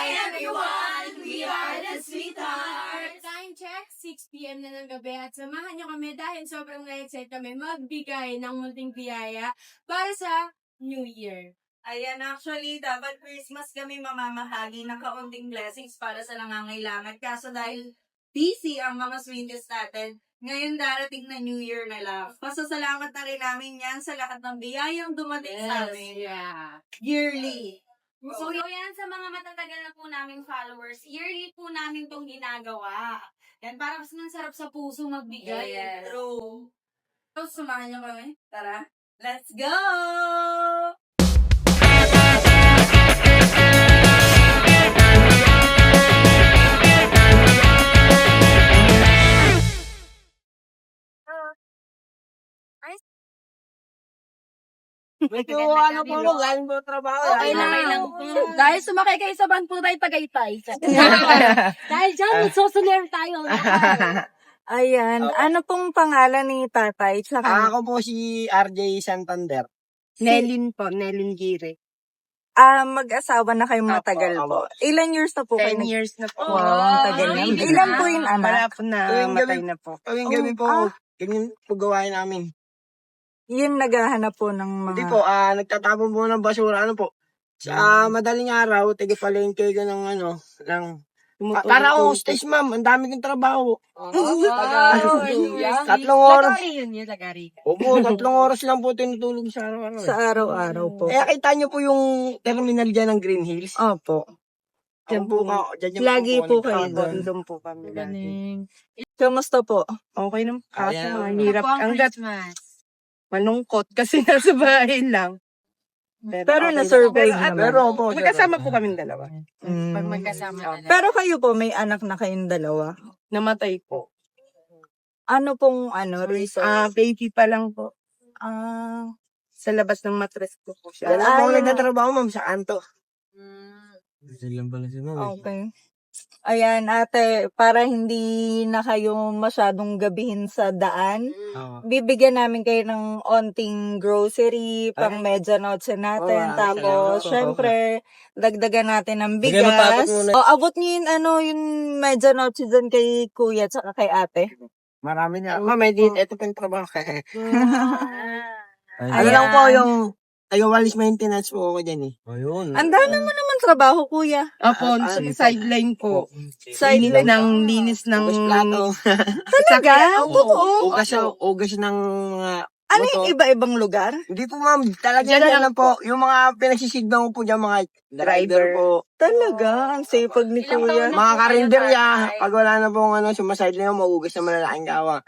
everyone! We are the Sweethearts! Time check, 6 p.m. na ng gabi at samahan niyo kami dahil sobrang na-excite kami magbigay ng munting biyaya para sa New Year. Ayan, actually, dapat Christmas kami mamamahagi ng kaunting blessings para sa nangangailangan. Kaso dahil busy ang mga sweeties natin, ngayon darating na New Year na lang. Pasasalamat na rin namin yan sa lahat ng biyayang dumating sa amin. Yeah. Yearly. So, yan sa mga matatagal na po naming followers, yearly po namin itong ginagawa. Yan, para mas sarap sa puso magbigay. Yes. True. So, sumahan niyo kami. Tara, let's go! Medyo ano po mo, galing po trabaho. Okay lang. Dahil sumakay kayo sa van po tayo Tagaytay. Dahil dyan, magsosulir tayo. Ayan. Ano pong pangalan ni tatay? Tsaka, Ako po si RJ Santander. Nelin po, Nelin Gire. mag-asawa na kayong matagal po. Ilan years na po kayo? 10 years na po. Wow, ang tagal na. Ilan po yung Wala anak? po na, Tuwing matay na po. Tuwing gabi po, ganyan po gawain namin. Yung naghahanap po ng mga... Hindi po, nagtatapon po ng basura, ano po. Sa madaling araw, tigipalengke ko ng ano, ng... Para akong hostess, ma'am. Ang dami kong trabaho. Tatlong oras. Opo, 3 oras lang po tinutulog sa araw-araw. Sa araw-araw po. Kaya kita nyo po yung terminal dyan ng Green Hills. Opo. Diyan po ka. Lagi po kayo doon. doon. Doon po kami. Galing. Kamusta po? Okay naman. Kaso Ayan. mahirap. Hanggat malungkot kasi nasa bahay lang. Pero okay na-survive naman. naman. Pero po. Magkasama po kami dalawa. Pag Mm. magkasama na. Pero kayo po, may anak na kayong dalawa. Namatay po. Ano pong reason? Baby pa lang po. Ah, Sa labas ng matres ko po siya. Wala po ako nagtatrabaho, ma'am, sa kanto. okay. Ayan, ate, para hindi na kayo masyadong gabihin sa daan, bibigyan namin kayo ng onting grocery, pang medya notes natin. Tapos, syempre, dagdagan natin ng Bigyan mo tapos bigas. muna. O, abot niyo yung medya notes dyan kay kuya at kay ate. Marami na. Ma'am, ito po yung trabaho. Ano Ayan. lang po yung tayo-walis maintenance po ako dyan eh. Ayun. Ang dami mo naman trabaho, kuya. Opo, sa sideline po. Sideline. Linis ng Plato. Talaga? Totoo. Ugas ng mga Ano motor. yung iba-ibang lugar? Hindi po ma'am, talaga yan lang po. Yung mga pinagsisigdan ko po dyan, mga driver po. Talaga, ang sipag ni kuya. Mga karinderya, pag wala na pong sumaside na yung maugas na malalaking gawa.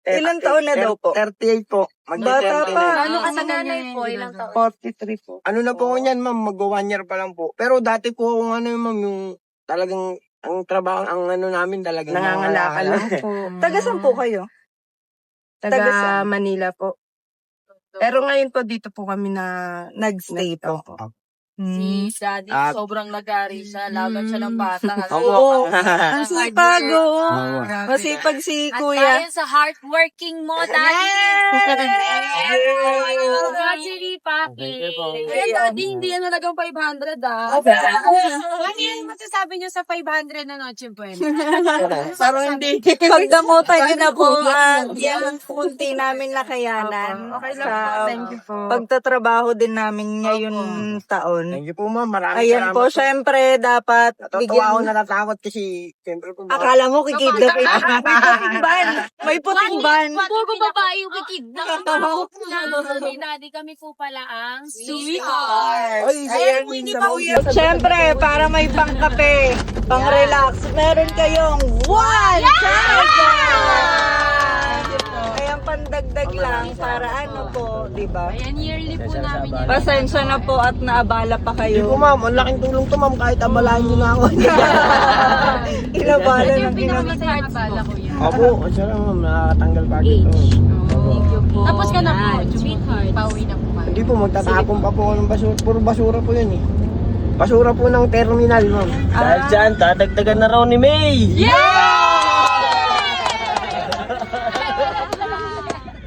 Ilang taon na daw po? 38 po. Bata pa. Ano kasaganay po? Ilang taon? 43 po. Ano na po ko niyan ma'am, mag-1 year pa lang po. Pero dati po kung ma'am, yung talagang ang trabaho, ang namin talagang Nangangalakal lang po. Taga saan po kayo? Taga Taga saan? Manila po. Pero ngayon po dito po kami na Nag-stay po. Si Daddy, At- sobrang nag-ari siya. Laban siya ng bata. Oo. Ang sipag, oo. Masipag si At kuya. dahil sa hardworking mo, Daddy. Actually, Papi. Ay, Daddy, hindi yan nalagang 500, ah. Ano yung masasabi niyo sa 500 na Noche Buena? parang hindi. Pagdamutan niyo na po yung kunti namin nakayanan Okay lang po. sa Thank you po. pagtatrabaho din namin ngayon taon. Thank you po ma'am, maraming Ayan po, syempre, dapat Natutuwa ako bigyan. natatakot kasi syempre po. Akala mo kikidnap eh. May puting ban. May puting ban. Puro babae yung kikidnap. Ni Daddy, kami po pala ang sweetheart. Ay, Ayan, hindi sa syempre, para may pangkape, pang-relax, meron kayong 1 Kaya pandagdag lang para ano po, di ba? Ayan, yearly po namin yan. Pasensya na po at naabala pa Hindi po kayo. ma'am, ang laking tulong to ma'am, kahit abalahan nyo na ako. Inabala Yan ng yung pinakamasaya bala ko yan. Opo, siya lang ma'am, nakakatanggal pa ito. Tapos ka na po, sweetheart. Pauwi na po kayo. Hindi po, magtatapon pa po ako ng basura. Puro basura po yun eh. Basura po ng terminal ma'am. Dahil dyan, dadagdagan na raw ni May!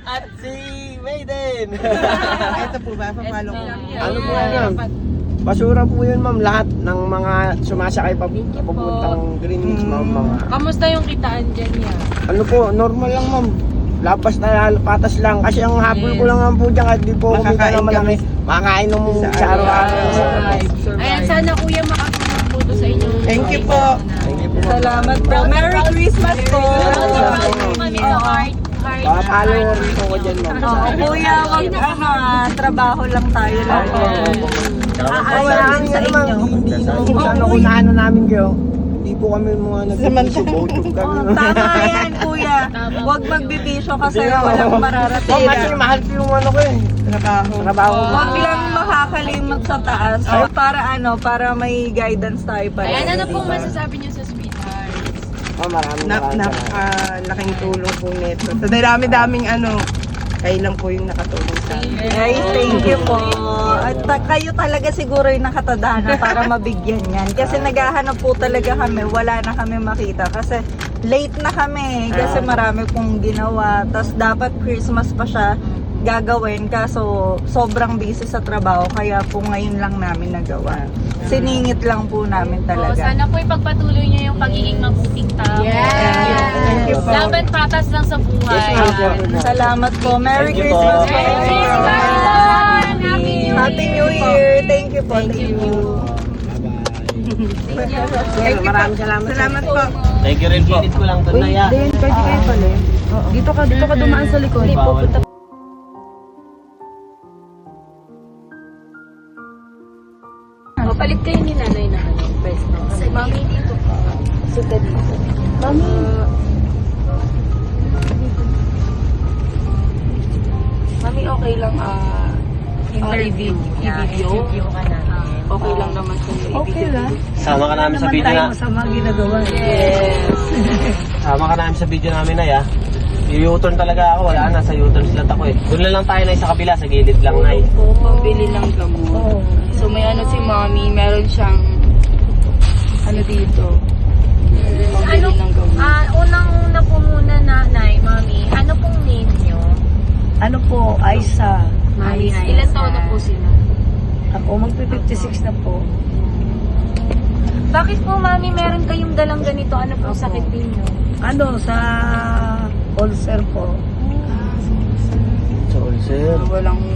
At si May din! Ito po ba? Papalo ko. Ano po yan ma'am? Basura po yun, ma'am. Lahat ng mga sumasakay papuntang Greenwich, ma'am. Mga, Kamusta yung kitaan dyan niya? ano po, normal lang, ma'am. Lapas na patas lang. Kasi ang habol ko lang naman po dyan, kahit di po kumita na malaki. Makakain ng sa araw-araw. Ayan, sana kuya makatulong po to sa inyo. Thank you po. Salamat po. Merry Christmas po. Mga follower po ko dyan, ma'am. Oo, kuya, wag trabaho lang tayo lagi. Wala kami ano, ma'am. Hindi naman kung ano kung naano namin kayo. Hindi po kami mga nag-subotog kami. Tama yan, kuya. Huwag magbibisyo kasi walang Kasi mararatira. mahal po yung ano ko eh. Trabaho. Huwag lang makakalimot sa taas. Para may guidance tayo pa. Ayan, ano pong masasabi niyo sa sweethearts? Oh, maraming Napakalaking tulong po nito. Sa dami-daming kayo lang po yung nakatulong sa amin. Guys, thank you po. At kayo talaga siguro yung nakatadhana para mabigyan yan. Kasi naghahanap po talaga kami, wala na kami makita. Kasi late na kami, kasi marami pong ginawa. Tapos dapat Christmas pa siya gagawin, kaso sobrang busy sa trabaho, kaya po ngayon lang namin nagawa. Siningit lang po namin talaga. Sana po ipagpatuloy niyo yung pagiging mabuting tao. Thank you po. Laban patas lang sa buhay. Salamat po. Merry Thank you po. Christmas po. Happy New Happy New Year. Thank you po. Thank you. Maraming salamat. Salamat po. Thank you rin po. Ko lang to na ya. Dito ka dumaan sa likod. Palit kayo ni nanay na pwesto. Mami dito po. Sita dito. Mami. Mami, okay lang interview ka na. Okay lang naman kung Okay lang. Sama ka namin sa video na. Sa mga ginagawa. Sama ka namin sa video namin na ya. U-turn talaga ako, wala na, sa U-turn slot ako eh. Doon na lang tayo na sa kabila, sa gilid lang na Pabili ng gamot. So may si mommy, meron siyang dito. Pabili ng gamot. Unang-una po muna nanay, mami. Ano pong name niyo? Ano po, Aisa. Mami, ilan taon na po sila? Ako, magpi-56 na po. Bakit po mami, meron kayong dalang ganito? Ano pong sakit ninyo? Ano, sa ulcer po. So, sir.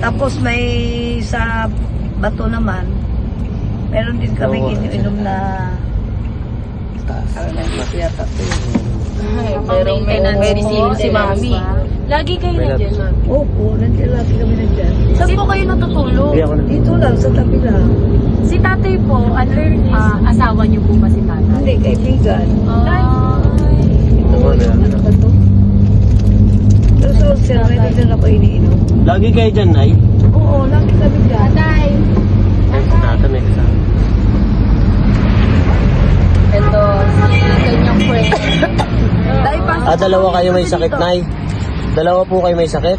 Tapos may sa bato naman. Meron din kami iniinom na nandito yata po. Pero may si mami. Lagi kayo nandiyan, mami. Opo, nandiyan lagi kami nandiyan. Saan po kayo natutulog? Dito lang, sa tabi lang. Si tatay po, asawa niyo po ba si tatay? Hindi, kaibigan. Ito, yung ano ba to? Pero sa ulcer, may nandiyan ako iniinom. Lagi kayo dyan, Nay? Oo, lagi kami dyan. Natin may kasama. Ito, si kanyang friend. Dalawa kayo may sakit, Nay? Dalawa po kayo may sakit?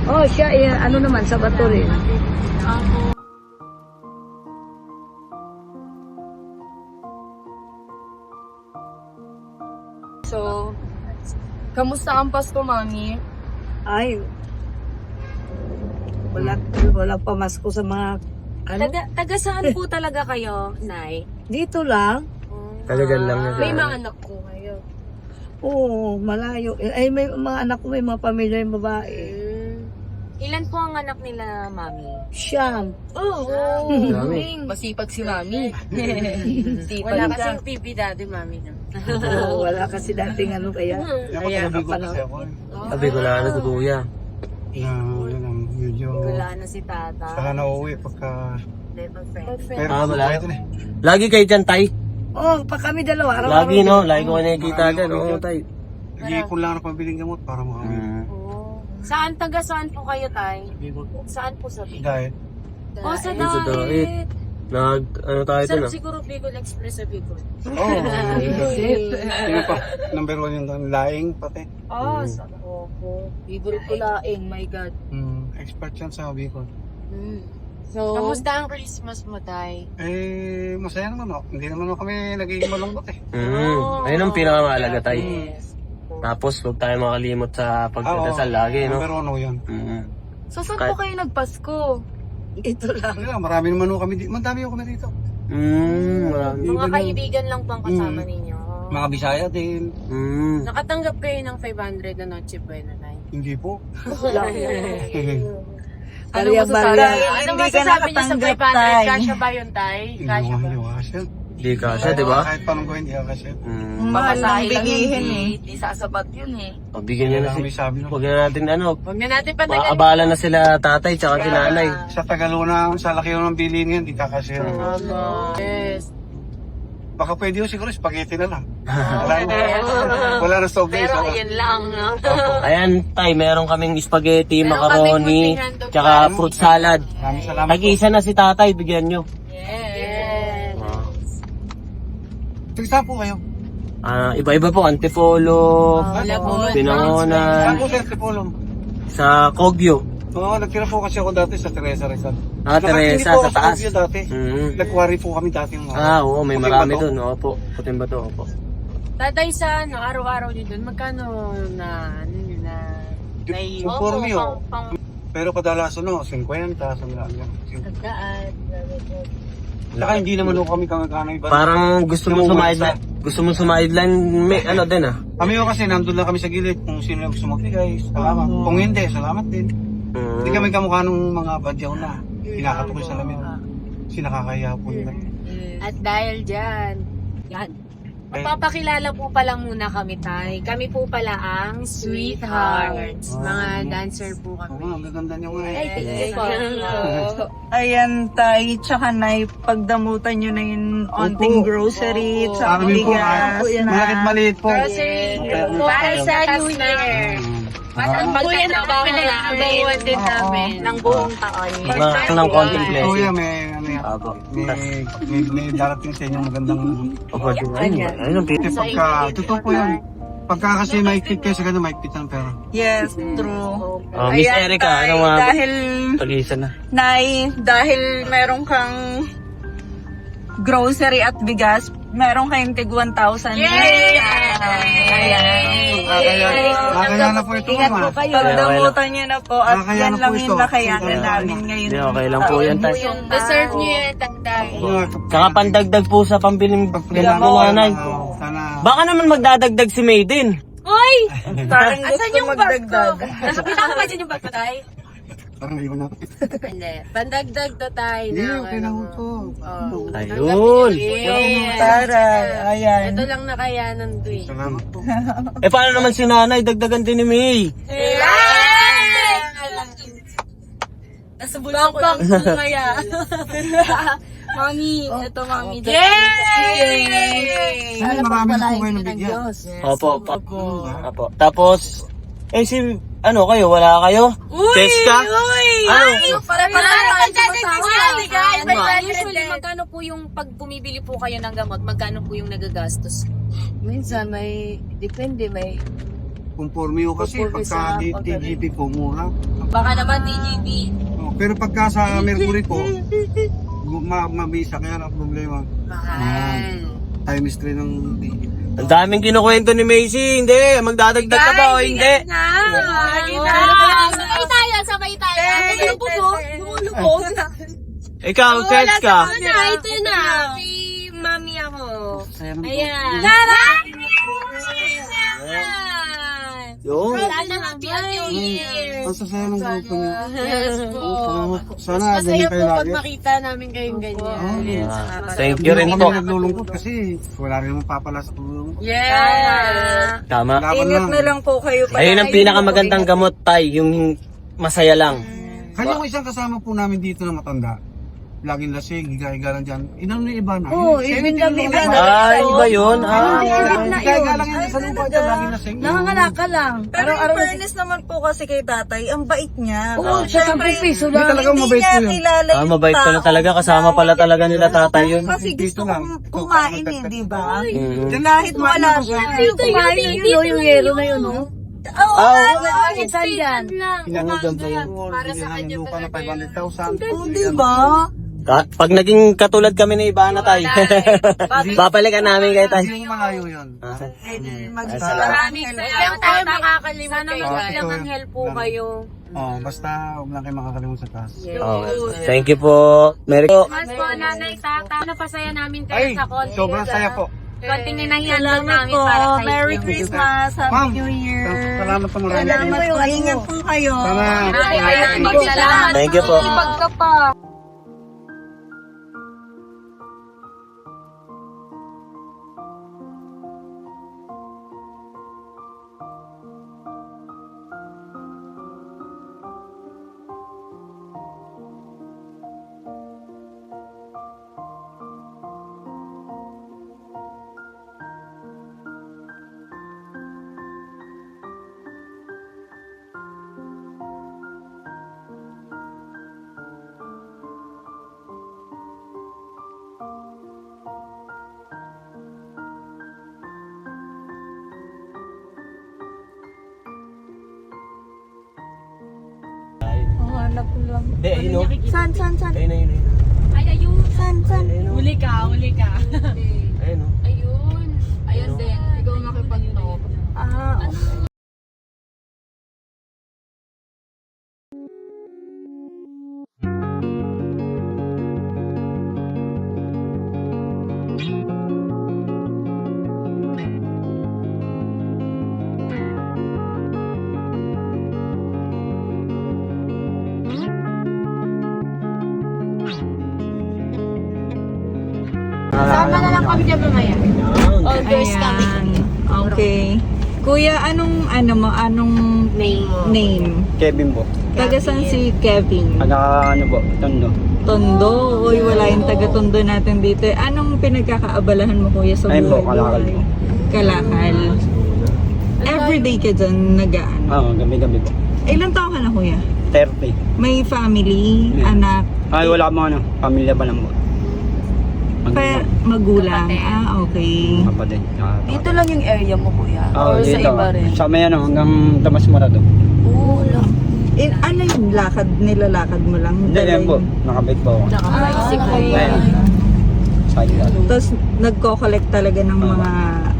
Oh, siya, ano naman, sa bato rin. So, kamusta ang Pasko, mami? Ay, wala pa masko sa mga, ano, Taga saan po talaga kayo, Nay? dito lang. Talagang lang na May mga anak ko kayo. Oo, malayo. Ay, may mga anak ko, may mga pamilya yung babae. Ilan po ang anak nila, mami? Siyam. Masipag si mami. Wala kasing TV dati, mami. Oo, wala kasi dating ano kaya. Kaya kapano. Sabi ko na sa kuya. Yun ang medyo Wala na si tata. saka nauwi pagka pero Wala. Lagi kayo dyan, Tay? Oh, pa kami dalawa. Araw-araw. Lagi, no? Lagi ko nakikita dyan, no, Tay? nag-iipon lang ng pabiling gamot para makawin. Saan po kayo, tay? Saan po sa Bicol? Dahil Oh, sa Sa Daet. ano tayo Sa dun, ah? siguro Bicol Express sa Bicol. sino pa? Number 1 yung laing pati. Sa Opo. Bicol ko laing, my God. Expert yan sa Bicol. So, kamusta ang Christmas mo, tay? Masaya naman ako. Hindi naman kami nagiging malungkot eh. Ayun ang pinakamahalaga, Tay. Tapos, huwag tayo makalimot sa pagdadasal lagi, no? Number 1 yan. Mm. So, saan Kahit- po kayo nagpasko? Ito lang. Wala, marami naman ho kami dito. Madami ho kami dito. Marami. Mga kaibigan lang po ang kasama ninyo. Mga Bisaya din. Nakatanggap kayo ng 500 na Noche Buena, Nay. Hindi po. Ano Barya-barya. Ano Hindi ka masasabi niyo sa nakatanggap, 500? Tay. Kasya ba yun, Tay? Kasya ba? Hindi ko kasya. Di kasya, di ba? Kahit paano ko hindi kasya. Mahal lang Babasahin lang bigihin yun, eh. Di sasabat yun eh. O, bigyan niya na Kami sabi Huwag na natin ano. Huwag na natin patagalin. Maabala na sila tatay tsaka si nanay. Sa Tagalona, sa laki ng bilhin ngayon, hindi kakasya. Yes. Baka pwede ho siguro spaghetti na lang. Wala na stock guys. Pero yun lang, no? Ayan, tay, meron kaming spaghetti, Meron macaroni, kaming munting handog tsaka pa. fruit salad. Maraming salamat po. Tag-isa na si tatay, bigyan nyo. Yes. Tigsa po kayo. Iba-iba po, Antipolo, Malabon. Pinangonan, Saan po sir, Tipolong? sa Kogyo. Oo, nagtira po kasi ako dati sa Teresa Rizal. Teresa, Nakatindi po sa ako taas. Kogyo dati. Nag-quarry po kami dati. Oo, may Puting marami Bato. dun. Opo, puting bato, opo. Tatay sa ano, araw-araw din doon, magkano na Conforme ho. Pero kadalasan no, 50, sandaan yan. Saka hindi naman ho kami kangagana iba. Parang gusto mo sumaid lang, may ano din Kami ho kasi nandun lang kami sa gilid. Kung sino yung gusto magbigay, salamat. Kung hindi, salamat din. Hindi kami kamukha nung mga badyaw na. Pinakatukoy sa lamin. Sinakakaya po nila. At dahil dyan, yan. Magpapakilala po pala muna kami, Tay. Kami po pala ang Sweethearts. Mga dancer po Oo, kami. ang gaganda niyo nga. Ay, Ayan, Tay, tsaka Nay, pagdamutan nyo na yung onting grocery, tsaka Amin po, bigas malakit maliit po. Grocery para sa New Year. Ang pagkuya ng baon din namin ng buong taon. ng konting Oh blessing. yeah, may ano yan. May darating sa inyo magandang Ayun, kasi totoo po yan. Pagka kasi maikpit kayo sa ganun, maikpit ang pera. Yes, true. Miss Ayan, Erica, Tay, ano nga? dahil, Pag-isa na. Nay, dahil meron kang grocery at bigas, meron kayong tig 1,000. Yay! Kaya na po ito, Ingat mama. po kayo, damutan nyo na po at Kaya yan na lang po yung ito. nakayanan namin ngayon. Hindi, okay lang po yan, tay. Deserve niyo yan, Tatay. Tsaka pandagdag po sa pambiling gamot mo, nanay. Sana. Baka naman magdadagdag si Maiden. Hoy! Parang gusto magdagdag. Pinaka ba dyan yung bag ko, Tay? Parang naiwan ako. Hindi. Pandagdag to, Tay. Hindi, okay lang ito. Ayun. Tara, ayan. Ito lang nakayanan to eh. Salamat po. Paano naman si nanay? Dagdagan din ni May. Nasa bulang ko lang kaya. Mami, ito mami. Yay! Ay, marami po kayo nabigyan. Opo. Tapos, si, ano kayo? Wala kayo? Teska? Ano? Para Usually, magkano po yung pag bumibili po kayo ng gamot, magkano po yung nagagastos? Minsan may, depende, may Conforme ho kasi Conforme sa pagka TGP po mura. Baka naman TGP. Pero pagka sa Mercury po, mabisa kaya ang problema. Times 3 ng TGP. Ang daming kinukwento ni Macy. Hindi. Magdadagdag ka ba o hindi? Sabay tayo. Lumulubog. Ikaw, Teska. Ito na. Si mami ako. Ayan. Yun. Sana happy New Year. Ang sasaya ng grupo niyo. Yes po. Sana Masaya ganyan po kayo pag lagi. makita namin kayong ganyan. Thank you rin Hindi po. kami naglulungkot kasi wala rin naman papala sa tulong. Yeah! Tama. Laban Ingat lang. na lang po kayo. Ayun ang pinakamagandang gamot, tay. Yung masaya lang. Kanya ko isang kasama po namin dito na matanda. Laging lasing, higa-higa lang dyan. Inano yung iba na. Oo, even kami iba na. Ay, iba yun. Higa-higa lang yun sa lupa dyan, laging lasing. Nangangalaka lang. Pero in fairness naman po kasi kay tatay, ang bait niya. Oo, sa 10 piso Hindi lang. talagang mabait po yun. kilala yung Mabait pala tao. talaga. Kasama pala talaga nila tatay yun. Kasi gusto kong kumain eh, di ba? Mhm. Kahit wala siya. Yung kumain yun, yung yero na yun, no? Oo, Saan yan? Pinanood lang po yun. Para sa kanya lupa na 500,000. di ba? Pag naging katulad kami ni Ivana tayo, babalikan namin kayo tayo. Yung malayo yun. Maraming salamat tayo makakalimut kayo. Ilang anghel po kayo. Basta huwag lang kayo makakalimutan sa taas. Thank you po. Merry Mas po, nanay, tata, napasaya namin kayo Ay, sa konting. sobrang saya po. Konting ninahiyan lang Salamat namin po. para kay Merry Jim. Christmas. Ma'am, Happy New Year. salamat po marami. Salamat po. Ingat po kayo. Salamat. Thank you po. Pagka pa. Hanap ko lang. Hindi, ayun o. Saan? Ayun, ayun, ayun. Ay, ayun. Saan? Ayun o. Huli ka. Ayun o. Ayun. Ayun din. Ikaw makipag-talk. Okay. Sama na lang kami dyan mamaya. All girls kami. Okay. Kuya, anong name? Kevin po. Taga saan si Kevin? Ano po, Tondo. Tondo. Uy, wala yung taga Tondo natin dito. Anong pinagkakaabalahan mo, kuya, sa buhay? Ayun po, Kalakal po. Kalakal. Everyday ka dyan nag-ano. Oo, gabi-gabi po. Ilan taon ka na, kuya? 30. May family, Yeah. anak, Ay, wala mo pamilya pa lang po. magulang. Okay. Kapatid. Dito lang yung area mo, kuya? Oo, Or sa dito. iba rin? Sa may hanggang Damas Morado. Oo, lang. Ano yung lakad? Nilalakad mo lang? Hindi, yan po. Nakabit po ako. Naka-bicycle. Ayun. Side out. Tapos nagko-collect talaga ng mga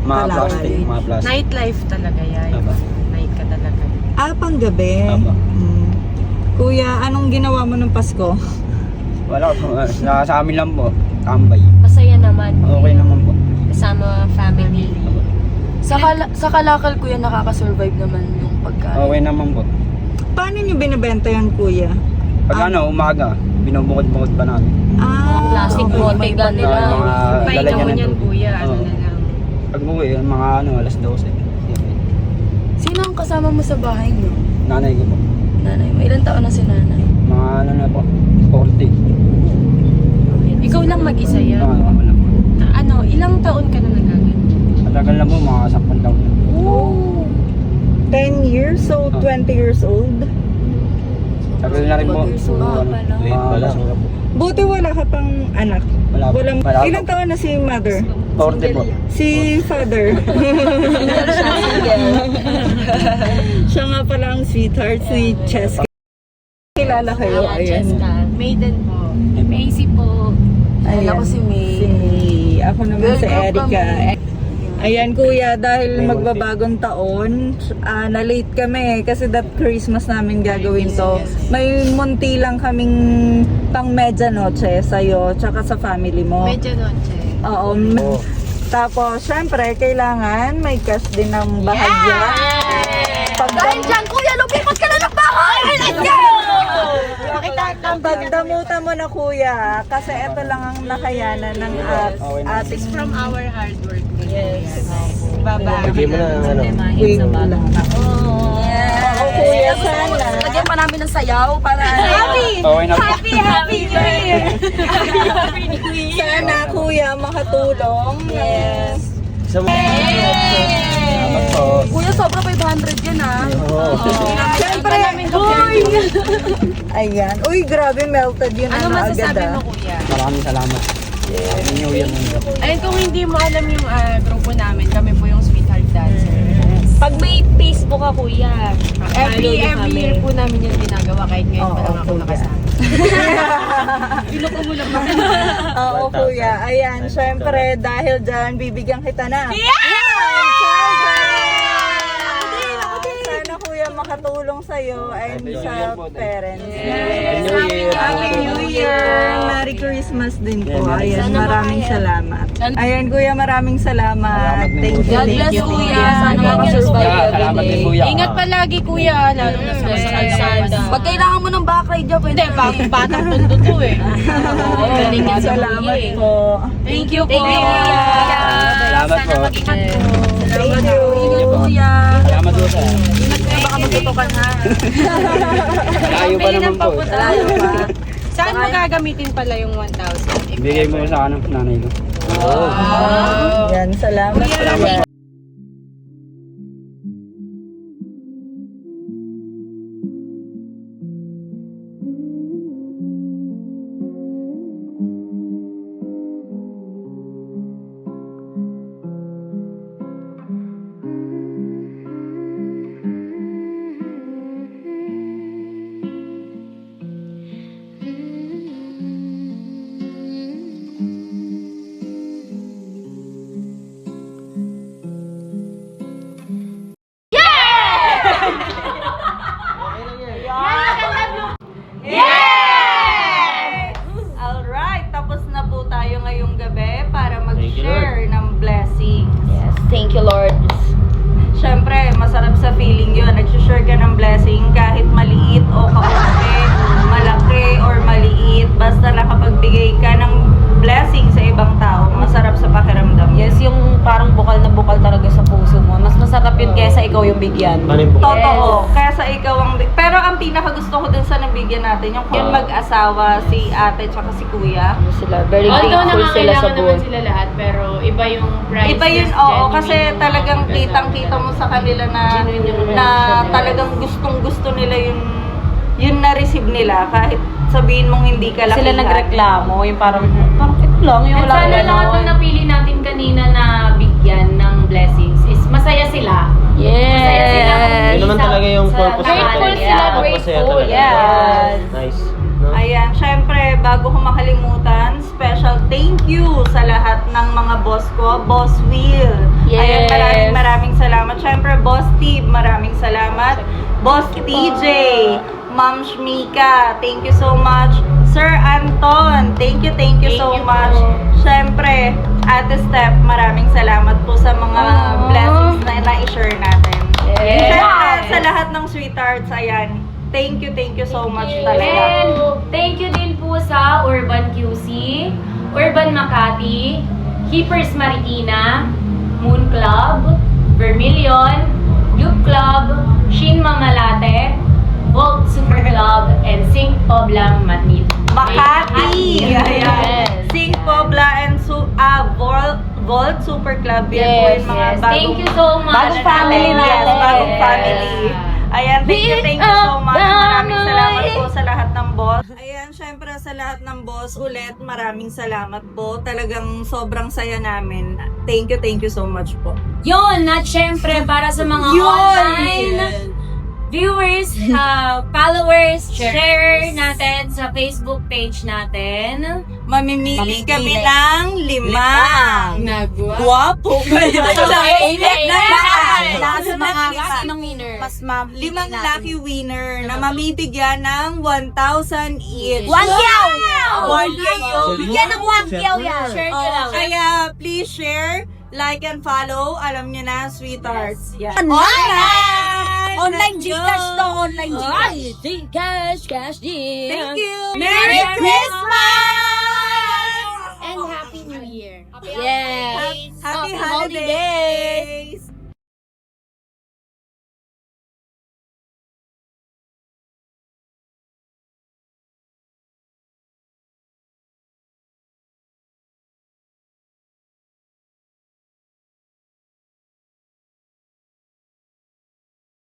Mga kalakal. plastic, mga plastic. Nightlife talaga yan. Aba. Night ka talaga. Panggabi. Aba. Kuya, anong ginawa mo ng Pasko? Wala po. Sa amin lang po. Tambay. Masaya naman. Okay naman po. Kasama family. Sa Kalakal, kuya, nakaka-survive naman yung pagkain. Okay naman po. Paano nyo binibenta yan, kuya? Pag umaga, binubukod-bukod pa namin. Plastic bote ka nila. Mga Pahinga lalagyan mo ng niyan, tubig. kuya. Ano Oo. na lang. Pag uwi, mga alas 12. Sino ang kasama mo sa bahay niyo? Nanay ko po. Nanay mo. Ilan taon na si nanay? Mga na po. 40. Ikaw lang mag-isa yan. Ako lang po. Ilang taon ka na nagagan? Matagal na po, mga 10 taon na. 10 years old, 20 years old? Tagal na rin po. Late pala. Buti wala ka pang anak. Wala po. Walang, Wala po. ilang taon na si mother? 40 po. Si father. Siya nga pala ang sweetheart, si Cheska. Kilala kayo, ayan. Jessica. Maiden po. Macy po. Ayan. Ako si May. Si May. Ako naman si Girl group Erica. kami. Ayan kuya, dahil magbabagong taon, na-late kami kasi that Christmas namin gagawin to. May munti lang kaming pang medianoche sa'yo, tsaka sa family mo. Medyo noche. Oo. Tapos, syempre, kailangan may cash din ng bahagya. Dahil dyan, kuya, lumipat ka na ng bahay! Let's go! Pagdamutan mo na kuya, kasi ito lang ang nakayanan ng ating From our hard work. Yes. Bye-bye. Bigay mo na ng wing lang. Oo kuya, sana. Lagyan pa namin ng sayaw para... Okay na po. Happy New Year! Sana kuya makatulong. Yes. Sa Salamat po. Kuya, sobra 500 yan, ha? Siyempre, ayan. Uy, grabe, melted yun. Ano masasabi agad, mo, kuya? Maraming salamat. Happy New Year. Ayun, kung hindi mo alam yung grupo namin, kami po yung Sweetheart Dancers. Pag may Facebook ka, kuya. Every year po namin yung ginagawa kahit ngayon pa lang ako nakasama. Oo, kuya. Ayan, syempre, dahil dyan, bibigyan kita na. Sana, kuya, makatulong sa'yo and sa parents. Happy New Year! Merry Christmas din po. Ayan, maraming salamat. Ayan, kuya, maraming salamat. Thank you. God bless, kuya. Sana makasurvive. Salamat din, kuya. Ingat palagi, kuya. Lalo na sa kalsada. Pag kailangan mo ng backlight dyan, pwede. Hindi, batang tondo to eh. Galing yan sa Salamat buhay. po. Thank you, Thank you, kuya. Salamat po. Thank you. Kuya. Salamat po sa. Baka magtutukan ha. Malayo pa naman po. Malayo pa. Saan mo gagamitin pala yung 1,000? Bigay mo sa akin ng nanay ko. Yan, salamat. Kuya. Alright, tapos na po tayo ngayong gabi para mag-share ng blessing. Yes, thank you, Lord. Siyempre, masarap sa feeling yun. Nag-share ka ng blessing kahit maliit o kaunti, malaki or maliit. Basta nakapagbigay ka ng blessing sa ibang tao, masarap sa pakiramdam. Yes, yung parang bukal na bukal talaga sa puso mo. Mas masarap yun kesa ikaw yung bigyan. Totoo. Kaya sa ikaw ang... Pero ang pinakagusto ko dun sa nabigyan natin, yung mag-asawa, si ate tsaka si kuya. Sila, very Although grateful sila sa nangangailangan naman buhay. sila lahat, pero iba yung price. Iba yun, oo. Kasi talagang kitang-kita mo sa kanila na talagang gustong-gusto nila yung na-receive nila. Kahit sabihin mong hindi ka Sila nagreklamo, yung parang ito lang, yung At wala sana lahat ng napili natin kanina na bigyan ng blessings is masaya sila. Masaya sila Yes. Yun naman talaga yung purpose Grateful natin. sila, Dapat masaya grateful. talaga. Yes. Nice. No? Ayan, syempre, bago ko makalimutan, special thank you sa lahat ng mga boss ko. Boss Will. Yes. Ayan, maraming salamat. Syempre, Boss Steve, maraming salamat. Boss TJ, Ma'am Shmika, thank you so much. Sir Anton, thank you so much. Syempre, Ate Steph, maraming salamat po sa mga blessings na na-share natin. Syempre, sa lahat ng sweethearts, ayan, thank you so much talaga. And thank you din po sa Urban QC, Urban Makati, Keepers Marikina, Moon Club, Vermilion, Loop Club, Shin Mamalate, Volt Super Club, and Sing Poblang Matnit. Makati! Ayan. Sing Pobla and Volt Super Club. Yan po yung mga bagong... Thank you so much. Bagong family natin. Bagong family. Ayan, thank you so much. Maraming salamat po sa lahat ng boss. Ayan, syempre sa lahat ng boss, ulit maraming salamat po. Talagang sobrang saya namin. Thank you so much po. Yun, at syempre, para sa mga online viewers, followers, share natin sa Facebook page natin. Mamimili kami ng limang guwapo. Limang lucky winner na mamibigyan ng 1,000 each. 1 yaw! 1 yaw! Bigyan ng 1 yaw yan! Share nyo lang. Kaya please share, like and follow. Alam nyo na, sweethearts. Yan. Online Gcash to! Online Gcash! Gcash, cash din. Thank you! Merry Christmas! And Happy New Year. Yes! Happy holiday!